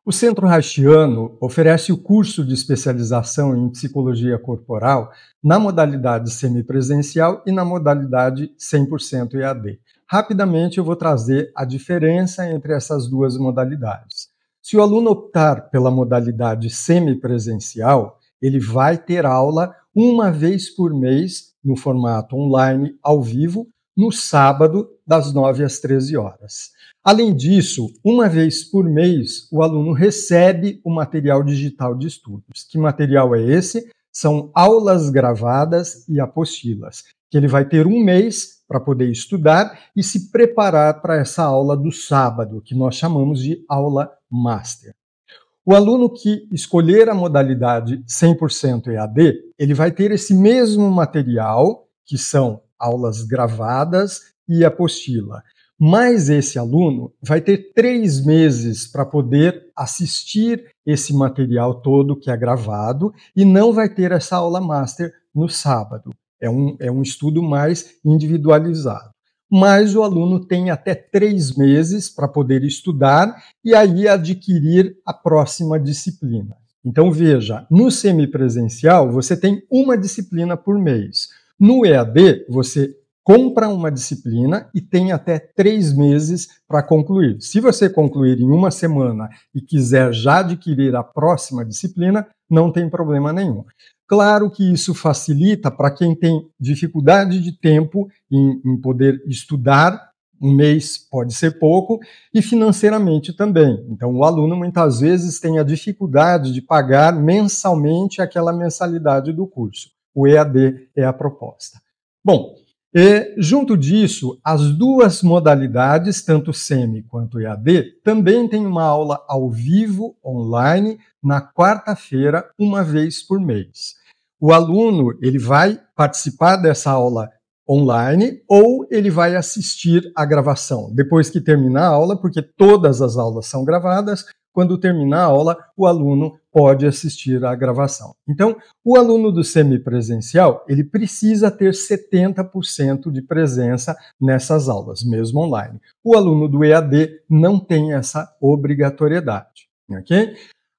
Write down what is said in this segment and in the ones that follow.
O Centro Haitiano oferece o curso de especialização em psicologia corporal na modalidade semipresencial e na modalidade 100% EAD. Rapidamente eu vou trazer a diferença entre essas duas modalidades. Se o aluno optar pela modalidade semipresencial, ele vai ter aula uma vez por mês no formato online, ao vivo, no sábado, das 9 às 13 horas. Além disso, uma vez por mês, o aluno recebe o material digital de estudos. Que material é esse? São aulas gravadas e apostilas, que ele vai ter um mês para poder estudar e se preparar para essa aula do sábado, que nós chamamos de aula master. O aluno que escolher a modalidade 100% EAD, ele vai ter esse mesmo material, que são aulas gravadas e apostila. Mas esse aluno vai ter 3 meses para poder assistir esse material todo que é gravado e não vai ter essa aula master no sábado. É um estudo mais individualizado. Mas o aluno tem até 3 meses para poder estudar e aí adquirir a próxima disciplina. Então veja, no semipresencial você tem uma disciplina por mês. No EAD você compra uma disciplina e tem até 3 meses para concluir. Se você concluir em uma semana e quiser já adquirir a próxima disciplina, não tem problema nenhum. Claro que isso facilita para quem tem dificuldade de tempo em poder estudar, um mês pode ser pouco, e financeiramente também. Então, o aluno muitas vezes tem a dificuldade de pagar mensalmente aquela mensalidade do curso. O EAD é a proposta. Bom, junto disso, as duas modalidades, tanto SEMI quanto EAD, também têm uma aula ao vivo, online, na quarta-feira, uma vez por mês. O aluno ele vai participar dessa aula online ou ele vai assistir a gravação depois que terminar a aula, porque todas as aulas são gravadas. Quando terminar a aula, o aluno pode assistir à gravação. Então, o aluno do semipresencial, ele precisa ter 70% de presença nessas aulas, mesmo online. O aluno do EAD não tem essa obrigatoriedade, ok?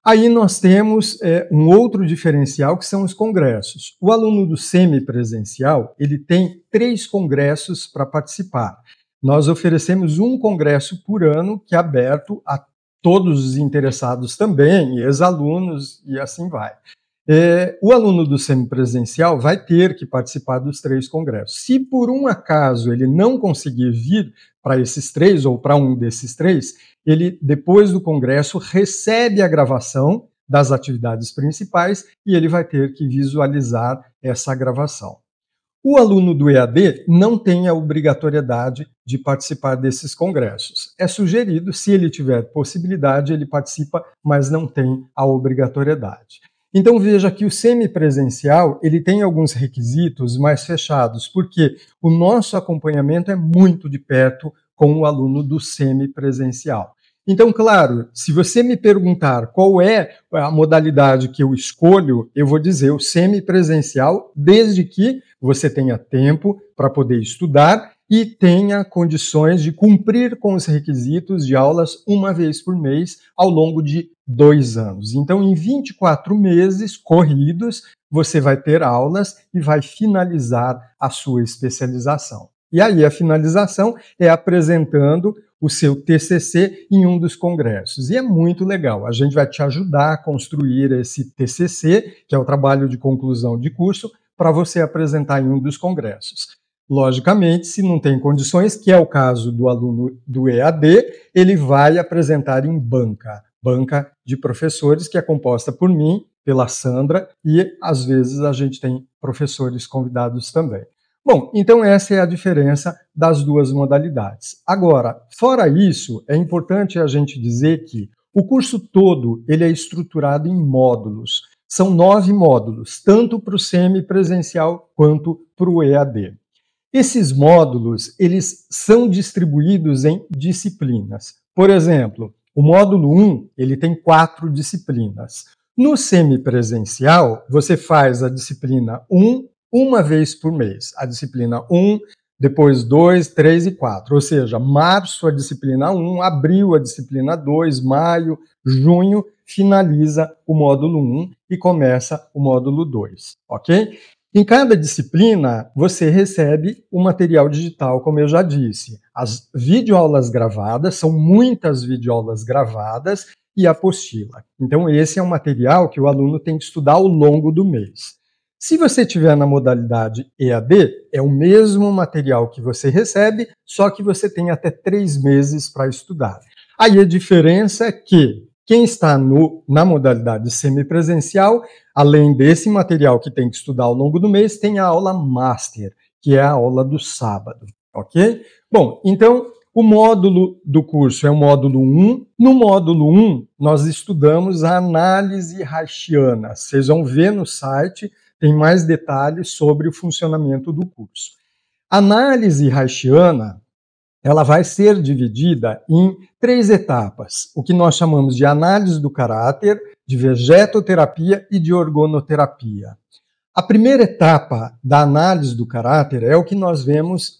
Aí nós temos um outro diferencial, que são os congressos. O aluno do semipresencial, ele tem 3 congressos para participar. Nós oferecemos um congresso por ano, que é aberto a todos os interessados também, ex-alunos e assim vai. O aluno do semipresencial vai ter que participar dos 3 congressos. Se por um acaso ele não conseguir vir para esses 3 ou para um desses 3, ele, depois do congresso, recebe a gravação das atividades principais e ele vai ter que visualizar essa gravação. O aluno do EAD não tem a obrigatoriedade de participar desses congressos. É sugerido, se ele tiver possibilidade, ele participa, mas não tem a obrigatoriedade. Então veja que o semipresencial ele tem alguns requisitos mais fechados, porque o nosso acompanhamento é muito de perto com o aluno do semipresencial. Então, claro, se você me perguntar qual é a modalidade que eu escolho, eu vou dizer o semipresencial, desde que você tenha tempo para poder estudar e tenha condições de cumprir com os requisitos de aulas uma vez por mês ao longo de 2 anos. Então, em 24 meses corridos, você vai ter aulas e vai finalizar a sua especialização. E aí a finalização é apresentando o seu TCC em um dos congressos. E é muito legal. A gente vai te ajudar a construir esse TCC, que é o trabalho de conclusão de curso, para você apresentar em um dos congressos. Logicamente, se não tem condições, que é o caso do aluno do EAD, ele vai apresentar em banca de professores, que é composta por mim, pela Sandra, e às vezes a gente tem professores convidados também. Bom, então essa é a diferença das duas modalidades. Agora, fora isso, é importante a gente dizer que o curso todo ele é estruturado em módulos. São 9 módulos, tanto para o semipresencial quanto para o EAD. Esses módulos, eles são distribuídos em disciplinas. Por exemplo, o módulo 1, ele tem 4 disciplinas. No semipresencial, você faz a disciplina 1 uma vez por mês. A disciplina 1 depois 2, 3 e 4. Ou seja, março a disciplina 1, abril a disciplina 2, maio, junho finaliza o módulo 1 e começa o módulo 2, ok? Em cada disciplina, você recebe o material digital, como eu já disse. As videoaulas gravadas, são muitas videoaulas gravadas, e a apostila. Então, esse é um material que o aluno tem que estudar ao longo do mês. Se você estiver na modalidade EAD, é o mesmo material que você recebe, só que você tem até 3 meses para estudar. Aí a diferença é que quem está na modalidade semipresencial, além desse material que tem que estudar ao longo do mês, tem a aula Master, que é a aula do sábado, ok? Bom, então, o módulo do curso é o módulo 1. No módulo 1, nós estudamos a análise Reishiana. Vocês vão ver no site, tem mais detalhes sobre o funcionamento do curso. A análise Reishiana, ela vai ser dividida em 3 etapas, o que nós chamamos de análise do caráter, de vegetoterapia e de organoterapia. A primeira etapa da análise do caráter é o que nós vemos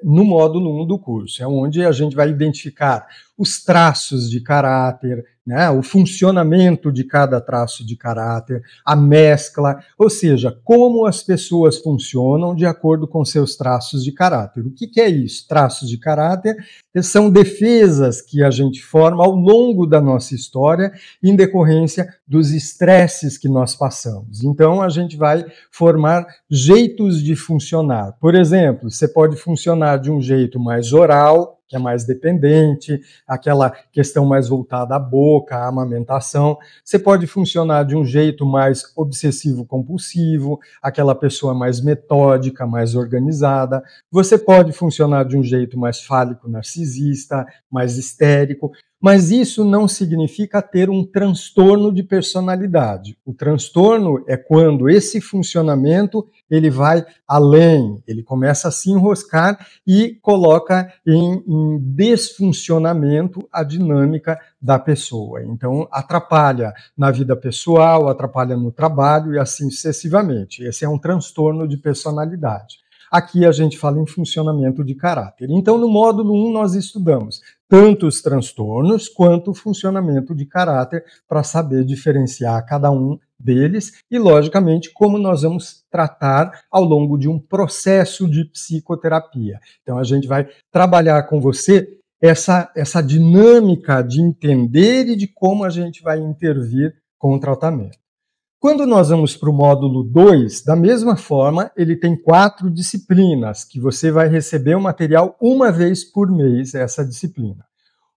no módulo 1 do curso, é onde a gente vai identificar os traços de caráter, né, o funcionamento de cada traço de caráter, a mescla, ou seja, como as pessoas funcionam de acordo com seus traços de caráter. O que é isso? Traços de caráter são defesas que a gente forma ao longo da nossa história em decorrência dos estresses que nós passamos. Então, a gente vai formar jeitos de funcionar. Por exemplo, você pode funcionar de um jeito mais oral, que é mais dependente, aquela questão mais voltada à boca, à amamentação. Você pode funcionar de um jeito mais obsessivo-compulsivo, aquela pessoa mais metódica, mais organizada. Você pode funcionar de um jeito mais fálico-narcisista, mais histérico, mas isso não significa ter um transtorno de personalidade. O transtorno é quando esse funcionamento ele vai além, ele começa a se enroscar e coloca em desfuncionamento a dinâmica da pessoa. Então, atrapalha na vida pessoal, atrapalha no trabalho e assim sucessivamente. Esse é um transtorno de personalidade. Aqui a gente fala em funcionamento de caráter. Então, no módulo 1, nós estudamos tanto os transtornos quanto o funcionamento de caráter para saber diferenciar cada um deles e, logicamente, como nós vamos tratar ao longo de um processo de psicoterapia. Então, a gente vai trabalhar com você essa dinâmica de entender e de como a gente vai intervir com o tratamento. Quando nós vamos para o módulo 2, da mesma forma, ele tem 4 disciplinas, que você vai receber o material uma vez por mês, essa disciplina.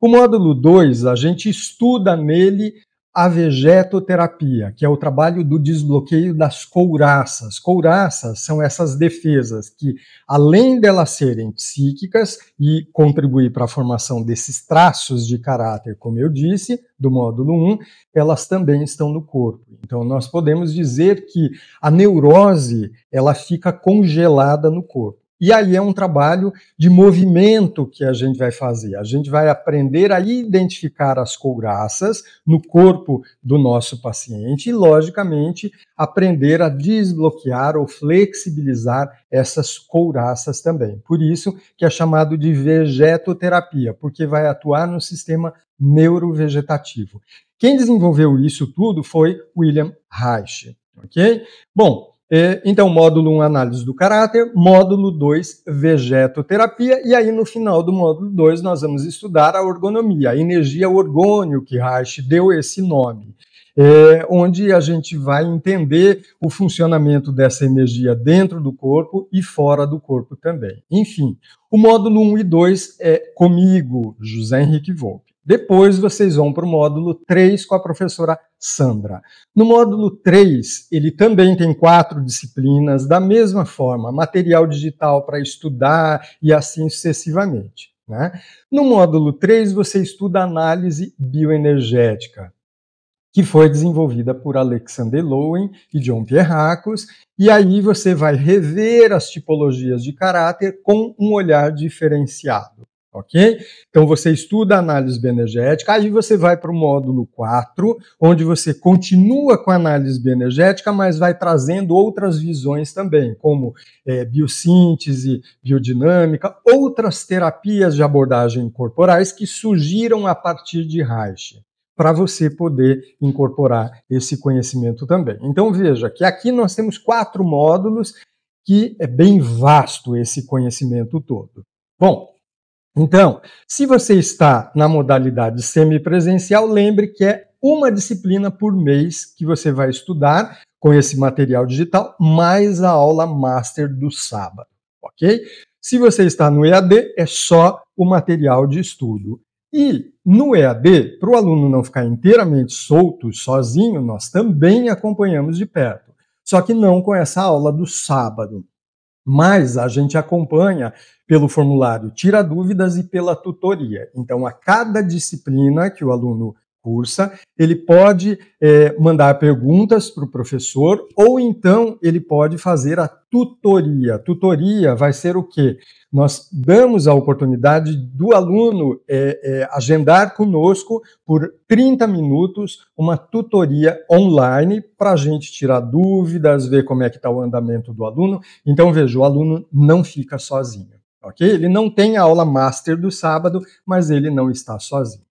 O módulo 2, a gente estuda nele a vegetoterapia, que é o trabalho do desbloqueio das couraças. Couraças são essas defesas que, além delas serem psíquicas e contribuir para a formação desses traços de caráter, como eu disse, do módulo 1, elas também estão no corpo. Então, nós podemos dizer que a neurose, ela fica congelada no corpo. E aí é um trabalho de movimento que a gente vai fazer. A gente vai aprender a identificar as couraças no corpo do nosso paciente e, logicamente, aprender a desbloquear ou flexibilizar essas couraças também. Por isso que é chamado de vegetoterapia, porque vai atuar no sistema neurovegetativo. Quem desenvolveu isso tudo foi William Reich, ok? Bom, então, módulo 1, análise do caráter, módulo 2, vegetoterapia, e aí no final do módulo 2 nós vamos estudar a orgonomia, a energia orgônio, que Reich deu esse nome, onde a gente vai entender o funcionamento dessa energia dentro do corpo e fora do corpo também. Enfim, o módulo 1 e 2 é comigo, José Henrique Volpi. Depois vocês vão para o módulo 3 com a professora Sandra. No módulo 3, ele também tem 4 disciplinas, da mesma forma, material digital para estudar e assim sucessivamente, né? No módulo 3, você estuda análise bioenergética, que foi desenvolvida por Alexander Lowen e John Pierrakos, e aí você vai rever as tipologias de caráter com um olhar diferenciado. ok? Então você estuda a análise bioenergética, aí você vai para o módulo 4, onde você continua com a análise bioenergética, mas vai trazendo outras visões também, como biossíntese, biodinâmica, outras terapias de abordagem corporais que surgiram a partir de Reich, para você poder incorporar esse conhecimento também. Então veja que aqui nós temos 4 módulos, que é bem vasto esse conhecimento todo. Bom, então, se você está na modalidade semipresencial, lembre que é uma disciplina por mês que você vai estudar com esse material digital, mais a aula master do sábado, ok? Se você está no EAD, é só o material de estudo. E no EAD, para o aluno não ficar inteiramente solto, sozinho, nós também acompanhamos de perto, só que não com essa aula do sábado. Mas a gente acompanha pelo formulário Tira Dúvidas e pela tutoria. Então, a cada disciplina que o aluno cursa, ele pode mandar perguntas para o professor, ou então ele pode fazer a tutoria. Tutoria vai ser o quê? Nós damos a oportunidade do aluno agendar conosco por 30 minutos uma tutoria online para a gente tirar dúvidas, ver como é que está o andamento do aluno. Então, veja, o aluno não fica sozinho, ok? Ele não tem a aula master do sábado, mas ele não está sozinho,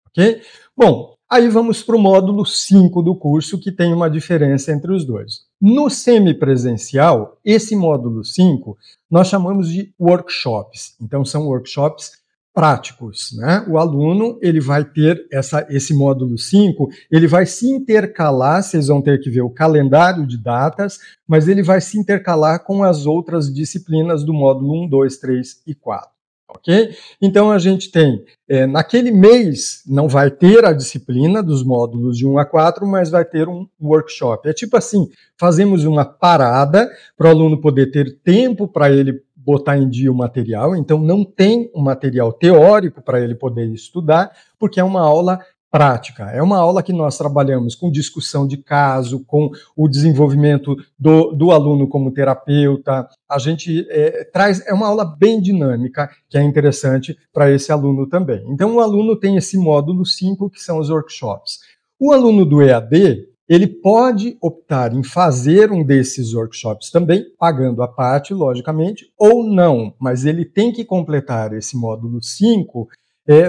ok? Bom, aí vamos para o módulo 5 do curso, que tem uma diferença entre os dois. No semipresencial, esse módulo 5, nós chamamos de workshops. Então, são workshops práticos, né? O aluno, ele vai ter esse módulo 5, ele vai se intercalar, vocês vão ter que ver o calendário de datas, mas ele vai se intercalar com as outras disciplinas do módulo 1, 2, 3 e 4. Ok? Então, a gente tem, naquele mês, não vai ter a disciplina dos módulos de 1 a 4, mas vai ter um workshop. É tipo assim, fazemos uma parada para o aluno poder ter tempo para ele botar em dia o material, então não tem um material teórico para ele poder estudar, porque é uma aula prática. É uma aula que nós trabalhamos com discussão de caso, com o desenvolvimento do aluno como terapeuta. A gente é uma aula bem dinâmica, que é interessante para esse aluno também. Então, o aluno tem esse módulo 5, que são os workshops. O aluno do EAD, ele pode optar em fazer um desses workshops também, pagando a parte, logicamente, ou não, mas ele tem que completar esse módulo 5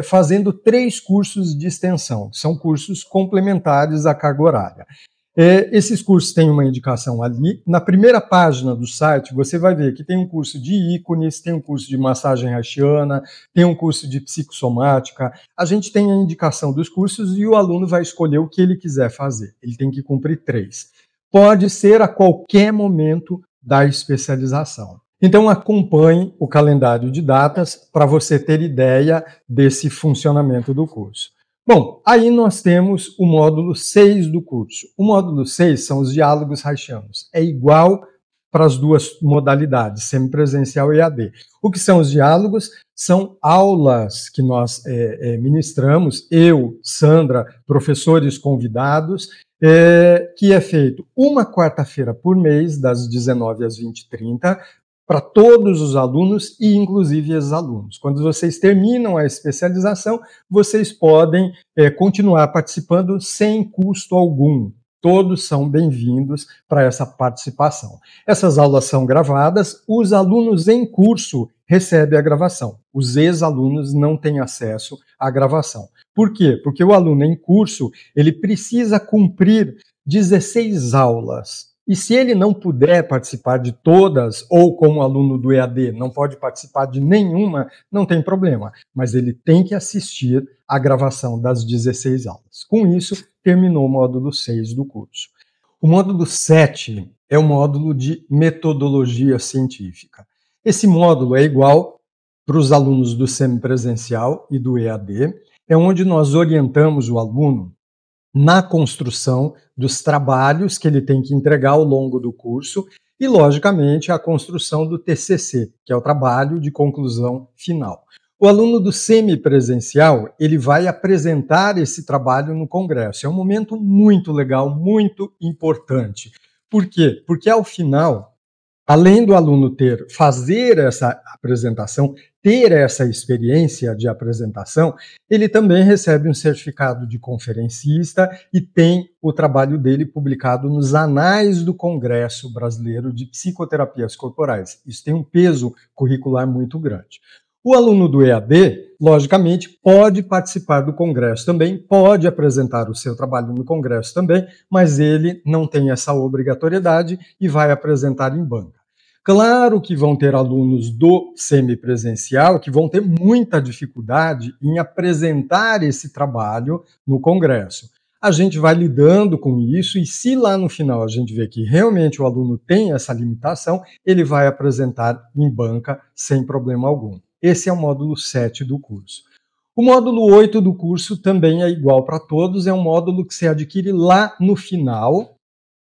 fazendo 3 cursos de extensão, que são cursos complementares à carga horária. Esses cursos têm uma indicação ali. Na primeira página do site, você vai ver que tem um curso de ícones, tem um curso de massagem haitiana, tem um curso de psicossomática. A gente tem a indicação dos cursos e o aluno vai escolher o que ele quiser fazer. Ele tem que cumprir 3. Pode ser a qualquer momento da especialização. Então, acompanhe o calendário de datas para você ter ideia desse funcionamento do curso. Bom, aí nós temos o módulo 6 do curso. O módulo 6 são os diálogos haitianos. É igual para as duas modalidades, semipresencial e EAD. O que são os diálogos? São aulas que nós ministramos, eu, Sandra, professores convidados, que é feito uma quarta-feira por mês, das 19 às 20h30, para todos os alunos e inclusive ex-alunos. Quando vocês terminam a especialização, vocês podem continuar participando sem custo algum. Todos são bem-vindos para essa participação. Essas aulas são gravadas, os alunos em curso recebem a gravação. Os ex-alunos não têm acesso à gravação. Por quê? Porque o aluno em curso, ele precisa cumprir 16 aulas. E se ele não puder participar de todas, ou como aluno do EAD não pode participar de nenhuma, não tem problema. Mas ele tem que assistir à gravação das 16 aulas. Com isso, terminou o módulo 6 do curso. O módulo 7 é o módulo de metodologia científica. Esse módulo é igual para os alunos do semipresencial e do EAD, é onde nós orientamos o aluno na construção dos trabalhos que ele tem que entregar ao longo do curso e, logicamente, a construção do TCC, que é o trabalho de conclusão final. O aluno do semipresencial, ele vai apresentar esse trabalho no congresso. É um momento muito legal, muito importante. Por quê? Porque, ao final, além do aluno fazer essa apresentação, ter essa experiência de apresentação, ele também recebe um certificado de conferencista e tem o trabalho dele publicado nos Anais do Congresso Brasileiro de Psicoterapias Corporais. Isso tem um peso curricular muito grande. O aluno do EAD, logicamente, pode participar do congresso também, pode apresentar o seu trabalho no congresso também, mas ele não tem essa obrigatoriedade e vai apresentar em banca. Claro que vão ter alunos do semipresencial que vão ter muita dificuldade em apresentar esse trabalho no congresso. A gente vai lidando com isso e se lá no final a gente vê que realmente o aluno tem essa limitação, ele vai apresentar em banca sem problema algum. Esse é o módulo 7 do curso. O módulo 8 do curso também é igual para todos, é um módulo que se adquire lá no final,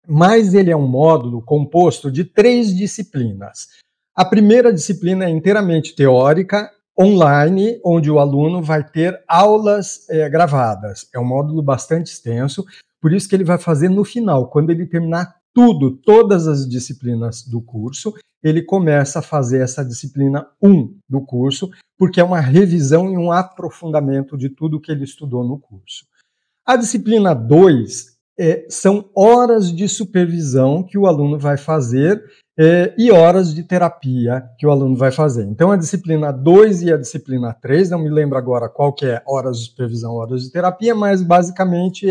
mas ele é um módulo composto de 3 disciplinas. A primeira disciplina é inteiramente teórica, online, onde o aluno vai ter aulas gravadas. É um módulo bastante extenso, por isso que ele vai fazer no final, quando ele terminar todas as disciplinas do curso, ele começa a fazer essa disciplina 1 do curso, porque é uma revisão e um aprofundamento de tudo que ele estudou no curso. A disciplina 2 são horas de supervisão que o aluno vai fazer e horas de terapia que o aluno vai fazer. Então, a disciplina 2 e a disciplina 3, não me lembro agora qual que é horas de supervisão, horas de terapia, mas basicamente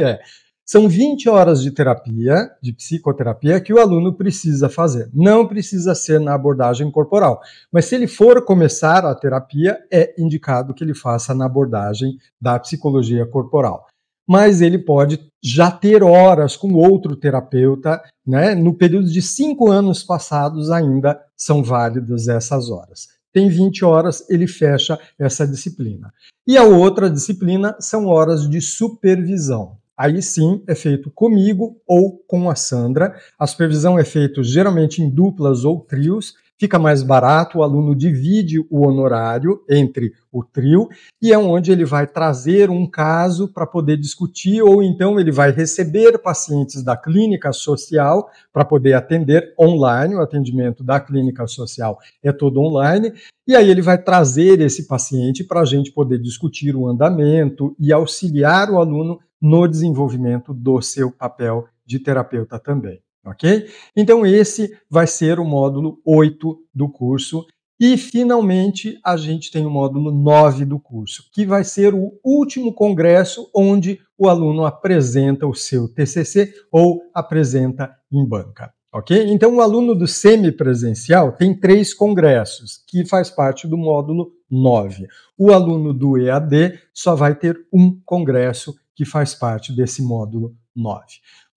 são 20 horas de terapia, de psicoterapia, que o aluno precisa fazer. Não precisa ser na abordagem corporal, mas se ele for começar a terapia, é indicado que ele faça na abordagem da psicologia corporal. Mas ele pode já ter horas com outro terapeuta, né? No período de 5 anos passados ainda são válidas essas horas. Tem 20 horas, ele fecha essa disciplina. E a outra disciplina são horas de supervisão. Aí sim é feito comigo ou com a Sandra. A supervisão é feita geralmente em duplas ou trios. Fica mais barato, o aluno divide o honorário entre o trio e é onde ele vai trazer um caso para poder discutir ou então ele vai receber pacientes da clínica social para poder atender online, o atendimento da clínica social é todo online, e aí ele vai trazer esse paciente para a gente poder discutir o andamento e auxiliar o aluno no desenvolvimento do seu papel de terapeuta também. Ok? Então, esse vai ser o módulo 8 do curso. E, finalmente, a gente tem o módulo 9 do curso, que vai ser o último congresso onde o aluno apresenta o seu TCC ou apresenta em banca. Ok? Então, o aluno do semipresencial tem 3 congressos, que faz parte do módulo 9. O aluno do EAD só vai ter um congresso, que faz parte desse módulo 9.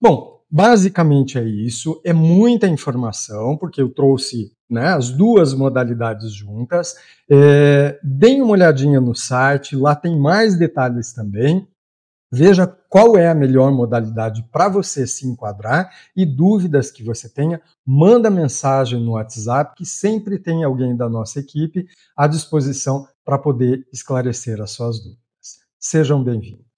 Bom, basicamente é isso, é muita informação, porque eu trouxe as 2 modalidades juntas. Deem uma olhadinha no site, lá tem mais detalhes também. Veja qual é a melhor modalidade para você se enquadrar e dúvidas que você tenha, manda mensagem no WhatsApp, que sempre tem alguém da nossa equipe à disposição para poder esclarecer as suas dúvidas. Sejam bem-vindos.